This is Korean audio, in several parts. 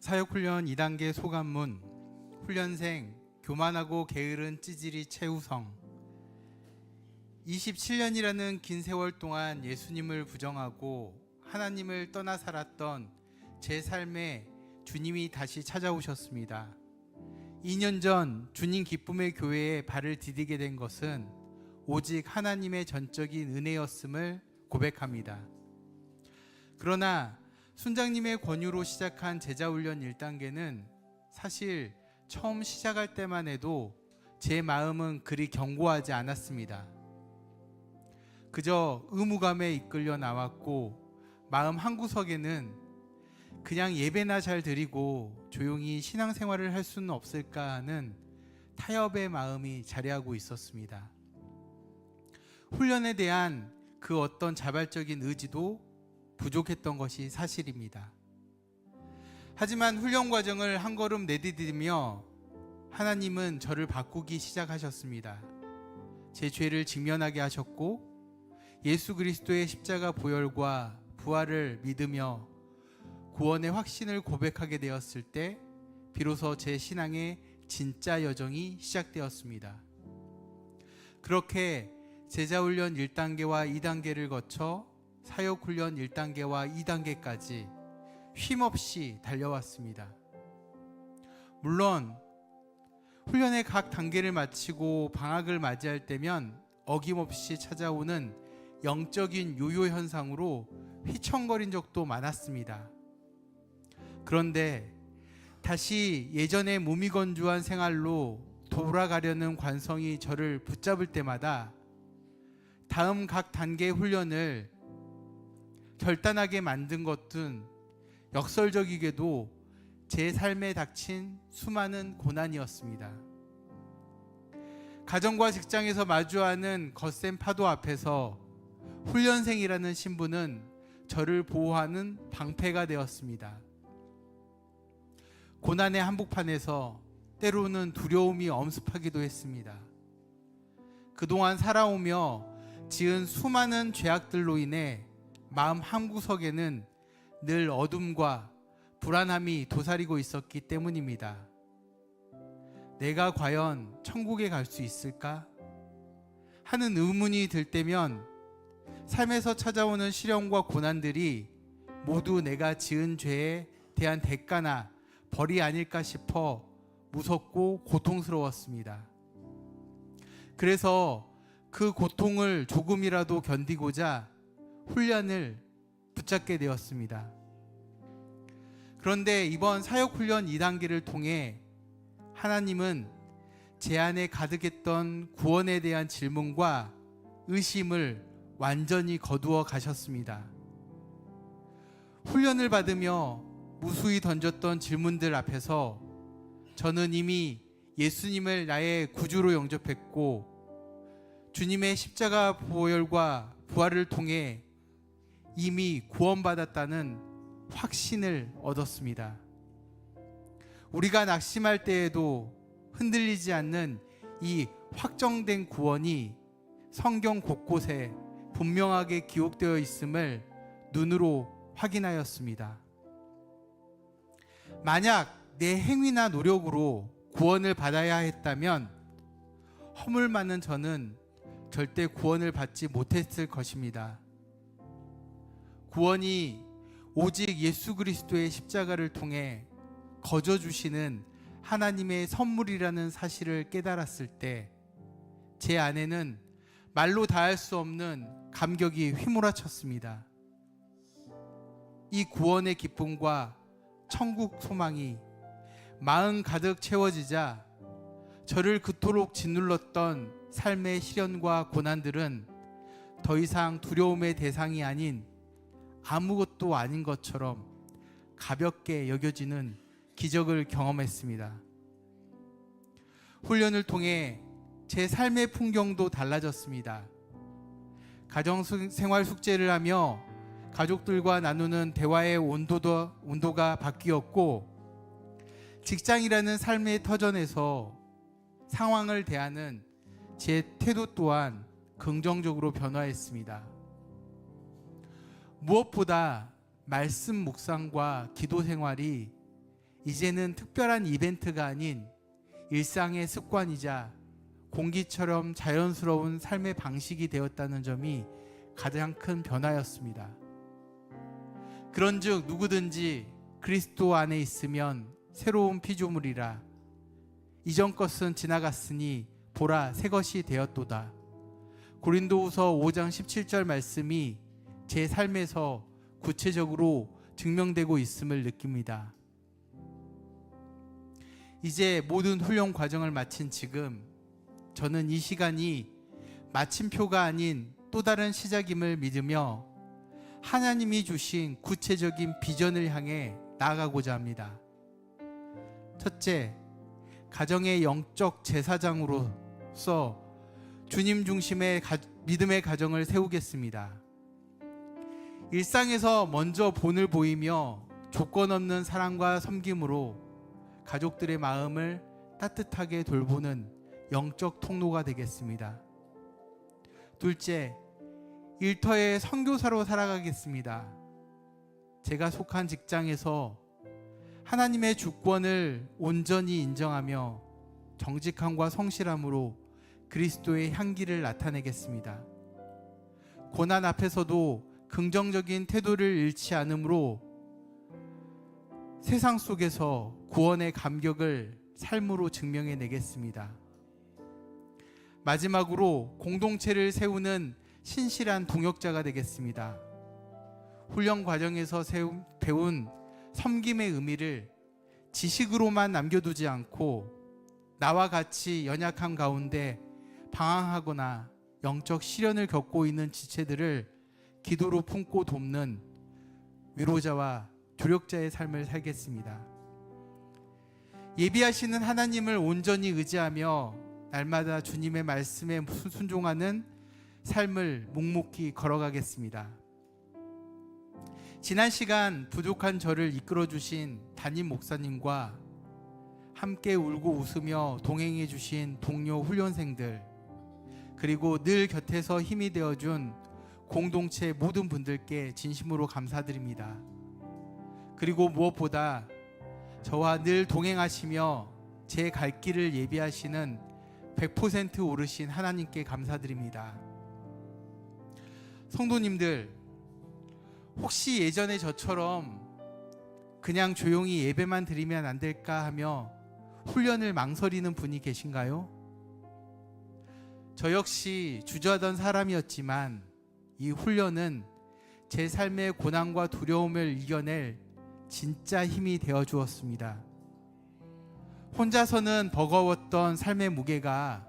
사역훈련 2단계 소감문. 훈련생 교만하고 게으른 찌질이 최우성. 27년이라는 긴 세월 동안 예수님을 부정하고 하나님을 떠나 살았던 제 삶에 주님이 다시 찾아오셨습니다. 2년 전 주님 기쁨의 교회에 발을 디디게 된 것은 오직 하나님의 전적인 은혜였음을 고백합니다. 그러나 순장님의 권유로 시작한 제자훈련 1단계는 사실 처음 시작할 때만 해도 제 마음은 그리 견고하지 않았습니다. 그저 의무감에 이끌려 나왔고 마음 한구석에는 그냥 예배나 잘 드리고 조용히 신앙생활을 할 수는 없을까 하는 타협의 마음이 자리하고 있었습니다. 훈련에 대한 그 어떤 자발적인 의지도 부족했던 것이 사실입니다. 하지만 훈련 과정을 한 걸음 내디디며 하나님은 저를 바꾸기 시작하셨습니다. 제 죄를 직면하게 하셨고 예수 그리스도의 십자가 보혈과 부활을 믿으며 구원의 확신을 고백하게 되었을 때 비로소 제 신앙의 진짜 여정이 시작되었습니다. 그렇게 제자훈련 1단계와 2단계를 거쳐 사역훈련 1단계와 2단계까지 쉼없이 달려왔습니다. 물론 훈련의 각 단계를 마치고 방학을 맞이할 때면 어김없이 찾아오는 영적인 요요 현상으로 휘청거린 적도 많았습니다. 그런데 다시 예전의 무미건조한 생활로 돌아가려는 관성이 저를 붙잡을 때마다 다음 각 단계의 훈련을 결단하게 만든 것은 역설적이게도 제 삶에 닥친 수많은 고난이었습니다. 가정과 직장에서 마주하는 거센 파도 앞에서 훈련생이라는 신분은 저를 보호하는 방패가 되었습니다. 고난의 한복판에서 때로는 두려움이 엄습하기도 했습니다. 그동안 살아오며 지은 수많은 죄악들로 인해 마음 한구석에는 늘 어둠과 불안함이 도사리고 있었기 때문입니다. 내가 과연 천국에 갈 수 있을까? 하는 의문이 들 때면 삶에서 찾아오는 시련과 고난들이 모두 내가 지은 죄에 대한 대가나 벌이 아닐까 싶어 무섭고 고통스러웠습니다. 그래서 그 고통을 조금이라도 견디고자 훈련을 붙잡게 되었습니다. 그런데 이번 사역훈련 2단계를 통해 하나님은 제 안에 가득했던 구원에 대한 질문과 의심을 완전히 거두어 가셨습니다. 훈련을 받으며 무수히 던졌던 질문들 앞에서 저는 이미 예수님을 나의 구주로 영접했고 주님의 십자가 보혈과 부활을 통해 이미 구원받았다는 확신을 얻었습니다. 우리가 낙심할 때에도 흔들리지 않는 이 확정된 구원이 성경 곳곳에 분명하게 기록되어 있음을 눈으로 확인하였습니다. 만약 내 행위나 노력으로 구원을 받아야 했다면 허물 많은 저는 절대 구원을 받지 못했을 것입니다. 구원이 오직 예수 그리스도의 십자가를 통해 거저 주시는 하나님의 선물이라는 사실을 깨달았을 때 제 안에는 말로 다할 수 없는 감격이 휘몰아쳤습니다. 이 구원의 기쁨과 천국 소망이 마음 가득 채워지자 저를 그토록 짓눌렀던 삶의 시련과 고난들은 더 이상 두려움의 대상이 아닌 아무것도 아닌 것처럼 가볍게 여겨지는 기적을 경험했습니다. 훈련을 통해 제 삶의 풍경도 달라졌습니다. 가정생활 숙제를 하며 가족들과 나누는 대화의 온도가 바뀌었고 직장이라는 삶의 터전에서 상황을 대하는 제 태도 또한 긍정적으로 변화했습니다. 무엇보다 말씀 묵상과 기도 생활이 이제는 특별한 이벤트가 아닌 일상의 습관이자 공기처럼 자연스러운 삶의 방식이 되었다는 점이 가장 큰 변화였습니다. 그런즉 누구든지 그리스도 안에 있으면 새로운 피조물이라. 이전 것은 지나갔으니 보라 새 것이 되었도다. 고린도후서 5장 17절 말씀이 제 삶에서 구체적으로 증명되고 있음을 느낍니다. 이제 모든 훈련 과정을 마친 지금 저는 이 시간이 마침표가 아닌 또 다른 시작임을 믿으며 하나님이 주신 구체적인 비전을 향해 나아가고자 합니다. 첫째, 가정의 영적 제사장으로서 주님 중심의 믿음의 가정을 세우겠습니다. 일상에서 먼저 본을 보이며 조건 없는 사랑과 섬김으로 가족들의 마음을 따뜻하게 돌보는 영적 통로가 되겠습니다. 둘째, 일터의 선교사로 살아가겠습니다. 제가 속한 직장에서 하나님의 주권을 온전히 인정하며 정직함과 성실함으로 그리스도의 향기를 나타내겠습니다. 고난 앞에서도 긍정적인 태도를 잃지 않으므로 세상 속에서 구원의 감격을 삶으로 증명해내겠습니다. 마지막으로 공동체를 세우는 신실한 동역자가 되겠습니다. 훈련 과정에서 배운 섬김의 의미를 지식으로만 남겨두지 않고 나와 같이 연약함 가운데 방황하거나 영적 시련을 겪고 있는 지체들을 기도로 품고 돕는 위로자와 조력자의 삶을 살겠습니다. 예비하시는 하나님을 온전히 의지하며 날마다 주님의 말씀에 순종하는 삶을 묵묵히 걸어가겠습니다. 지난 시간 부족한 저를 이끌어주신 담임 목사님과 함께 울고 웃으며 동행해 주신 동료 훈련생들, 그리고 늘 곁에서 힘이 되어준 공동체 모든 분들께 진심으로 감사드립니다. 그리고 무엇보다 저와 늘 동행하시며 제 갈 길을 예비하시는 100% 오르신 하나님께 감사드립니다. 성도님들, 혹시 예전에 저처럼 그냥 조용히 예배만 드리면 안 될까 하며 훈련을 망설이는 분이 계신가요? 저 역시 주저하던 사람이었지만 이 훈련은 제 삶의 고난과 두려움을 이겨낼 진짜 힘이 되어 주었습니다. 혼자서는 버거웠던 삶의 무게가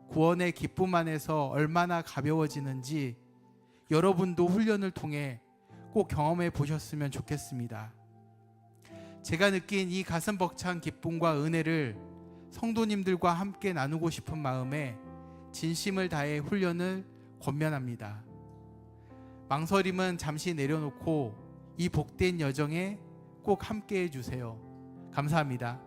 구원의 기쁨 안에서 얼마나 가벼워지는지 여러분도 훈련을 통해 꼭 경험해 보셨으면 좋겠습니다. 제가 느낀 이 가슴 벅찬 기쁨과 은혜를 성도님들과 함께 나누고 싶은 마음에 진심을 다해 훈련을 권면합니다. 망설임은 잠시 내려놓고 이 복된 여정에 꼭 함께 해주세요. 감사합니다.